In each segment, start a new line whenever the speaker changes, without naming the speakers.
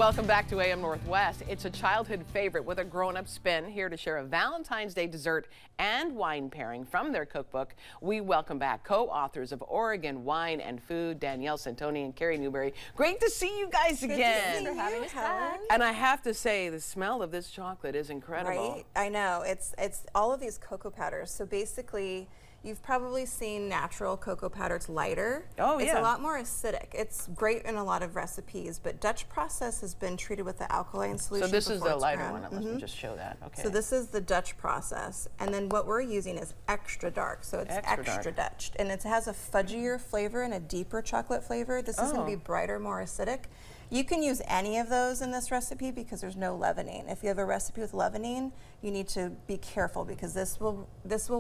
Welcome back to AM Northwest. It's a childhood favorite with a grown-up spin. Here to share a Valentine's Day dessert and wine pairing from their cookbook, we welcome back co-authors of Oregon Wine and Food, Danielle Centoni and Kerry Newberry. Great to see you guys again.
Thanks for having us back.
And I have to say, the smell of this chocolate is incredible.
Right? I know. It's all of these cocoa powders. So basically, you've probably seen natural cocoa powder. It's lighter.
Oh, yeah.
It's a lot more acidic. It's great in a lot of recipes, but Dutch process has been treated with the alkaline solution.
So this is the lighter
ground.
one. Let me just show that. Okay.
So this is the Dutch process, and then what we're using is extra dark. So it's extra Dutch, and it has a fudgier flavor and a deeper chocolate flavor. This is going to be brighter, more acidic. You can use any of those in this recipe because there's no leavening. If you have a recipe with leavening, you need to be careful because this will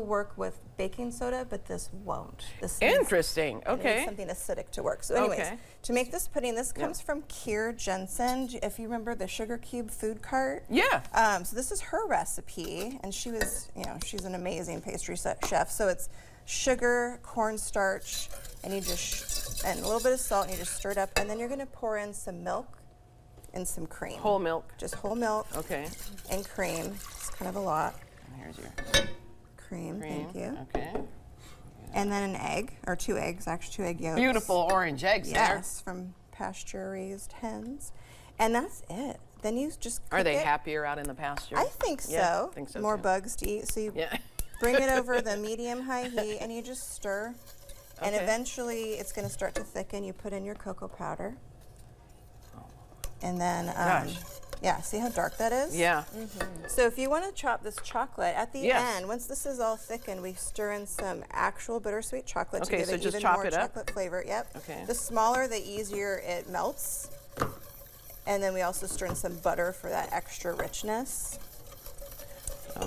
work with baking soda, but this won't. This
Interesting.
It needs something acidic to work. So anyways, to make this pudding, this comes from Keir Jensen. If you remember the Sugar Cube food cart.
Yeah.
So this is her recipe, and she was, she's an amazing pastry chef. So it's sugar, cornstarch, and you just and a little bit of salt, and you just stir it up, and then you're going to pour in some milk and some cream.
Whole milk.
Just whole milk.
Okay.
And cream. It's kind of a lot.
And here's your
cream. Thank you.
Okay.
And then an egg, or 2 eggs, actually 2 egg yolks.
Beautiful orange eggs there.
Yes, from pasture-raised hens. And that's it. Then you just
Are they happier out in the pasture?
I think so.
Yeah, I think so
More
too.
bugs to eat. So you bring it over the medium-high heat, and you just stir. And eventually, it's going to start to thicken. You put in your cocoa powder. And then, yeah, see how dark that is?
Yeah.
So if you want to chop this chocolate, at the end, once this is all thickened, we stir in some actual bittersweet chocolate to give it even more chocolate flavor. Yep.
Okay.
The smaller, the easier it melts. And then we also stir in some butter for that extra richness.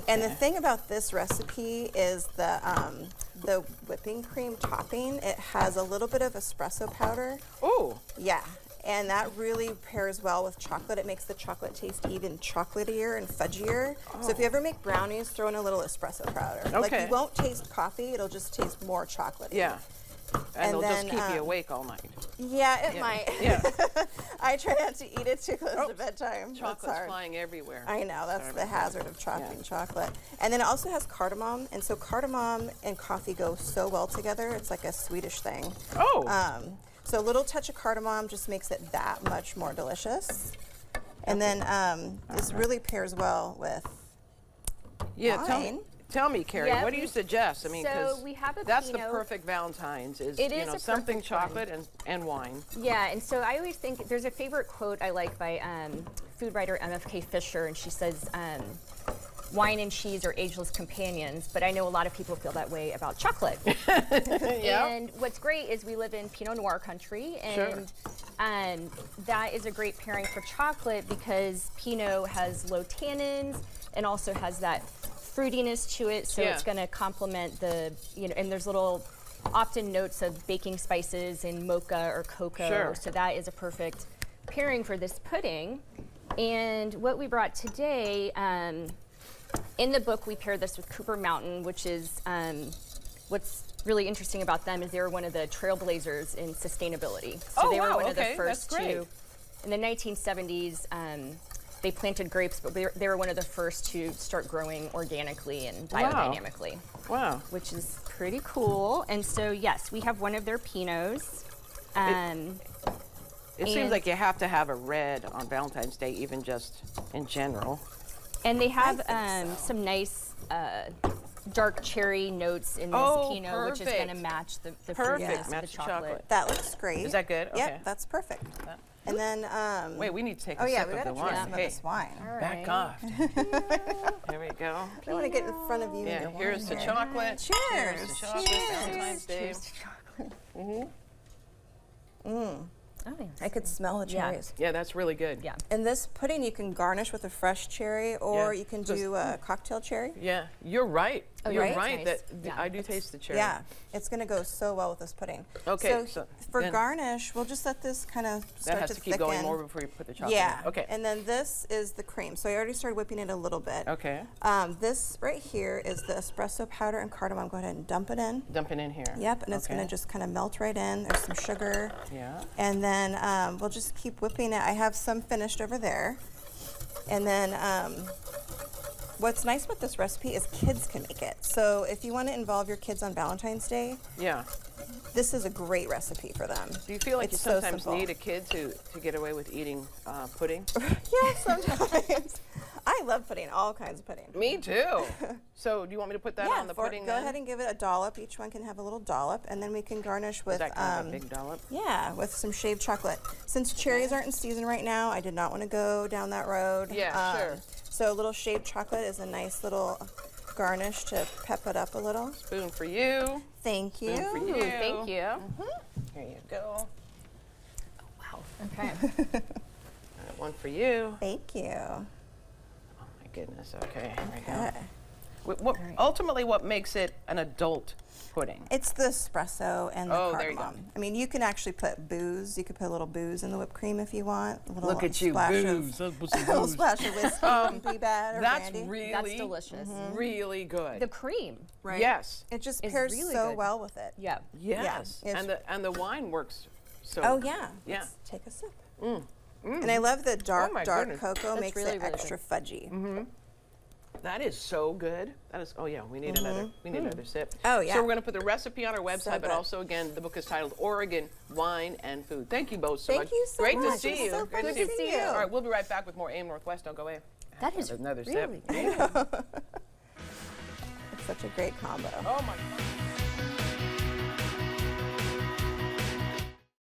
And the thing about this recipe is the whipping cream topping. It has a little bit of espresso powder.
Oh.
Yeah. And that really pairs well with chocolate. It makes the chocolate taste even chocolatier and fudgier. So if you ever make brownies, throw in a little espresso powder. Like you won't taste coffee, it'll just taste more chocolatey.
Yeah. And it'll just keep you awake all night.
Yeah, it might.
Yeah.
I try not to eat it too close to bedtime.
Chocolate's flying everywhere.
I know, that's the hazard of chopping chocolate. And then it also has cardamom, and so cardamom and coffee go so well together. It's like a Swedish thing.
Oh.
So a little touch of cardamom just makes it that much more delicious. And then this really pairs well with wine.
Tell me, Kerry, what do you suggest? I mean,
so we have a
that's the perfect Valentine's is, something chocolate and wine.
Yeah, and so I always think there's a favorite quote I like by food writer MFK Fisher, and she says, wine and cheese are ageless companions, but I know a lot of people feel that way about chocolate. And what's great is we live in Pinot Noir country, and that is a great pairing for chocolate because Pinot has low tannins and also has that fruitiness to it, so it's going to complement the, and there's little often notes of baking spices in mocha or cocoa, so that is a perfect pairing for this pudding. And what we brought today, in the book we pair this with Cooper Mountain, which is, what's really interesting about them is they were one of the trailblazers in sustainability. So they were one of the first to, in the 1970s, they planted grapes, but they were one of the first to start growing organically and biodynamically.
Wow.
Which is pretty cool. And so, yes, we have one of their Pinots.
It seems like you have to have a red on Valentine's Day, even just in general.
And they have some nice dark cherry notes in this Pinot, which is going to match the fruitiness of the chocolate.
That looks great.
Is that good?
Yep,
Okay.
that's perfect. And then,
wait, we need to take a
we
sip
gotta
of the
try
wine.
some of this wine.
All right.
Back off. Here we go.
I want to get in front of you.
Yeah, here's the chocolate.
Cheers.
Here's the chocolate. Valentine's Day.
Cheers to chocolate. Oh, yes.
I could smell the cherries.
Yeah, that's really good.
Yeah.
And this pudding you can garnish with a fresh cherry, or you can do a cocktail cherry.
Yeah, you're right.
Oh,
You're
right?
right.
Nice.
That
Yeah.
I do taste the cherry.
Yeah, it's going to go so well with this pudding.
Okay,
So,
so
for
then-
garnish, we'll just let this kind of
That
start
has
to
to keep
thicken.
going more before you put the chocolate
Yeah.
in. Okay.
And then this is the cream. So I already started whipping it a little bit.
Okay.
This right here is the espresso powder and cardamom. Go ahead and dump it in.
Dump it in here.
Yep, and it's
Okay.
going to just kind of melt right in. There's some sugar.
Yeah.
And then we'll just keep whipping it. I have some finished over there. And then what's nice with this recipe is kids can make it. So if you want to involve your kids on Valentine's Day,
Yeah.
this is a great recipe for them.
Do you feel like
It's
you
so
sometimes
simple.
need a kid to get away with eating pudding?
Yeah, sometimes. I love pudding, all kinds of pudding.
Me too. So do you want me to put that on the pudding
go
then?
ahead and give it a dollop. Each one can have a little dollop, and then we can garnish with
Is that kind of a big dollop?
yeah, with some shaved chocolate. Since cherries aren't in season right now, I did not want to go down that road.
Yeah, sure.
So a little shaved chocolate is a nice little garnish to pep it up a little.
Spoon for you.
Thank you.
Spoon for you.
Ooh, thank you.
Here you go.
Wow. Okay.
And one for you.
Thank you.
Oh my goodness. Okay. Here we go.
Okay.
Ultimately, what makes it an adult pudding?
It's the espresso and the
Oh, there you go.
cardamom. I mean, you can actually put booze. You could put a little booze in the whipped cream if you want. A little
Look at you,
splash
booze.
Of,
Let's put some
a little
booze.
splash of whiskey wouldn't be bad or
That's
brandy.
really,
That's delicious.
really good.
The cream.
Right.
Yes.
It just
Is
pairs
really
so
good.
well with it.
Yeah.
Yes.
Yeah,
And the wine works so.
Oh yeah.
Yeah.
Let's take a sip. And I love the dark,
Oh, my
dark
goodness.
cocoa
That's
makes
really,
it
really
extra fudgy.
That is so good. That is. Oh yeah, we need another. We need another sip.
Oh, yeah.
So we're going to put the recipe on our website, but
good.
also again, the book is titled Oregon Wine and Food. Thank you both so
Thank
much.
you so
Great
much.
to see
It's
you.
so
Great
fun to see you.
All right, we'll be right back with more AM Northwest. Don't go away.
That is
Another
really
sip.
good.
It's such a great combo.
Oh my God.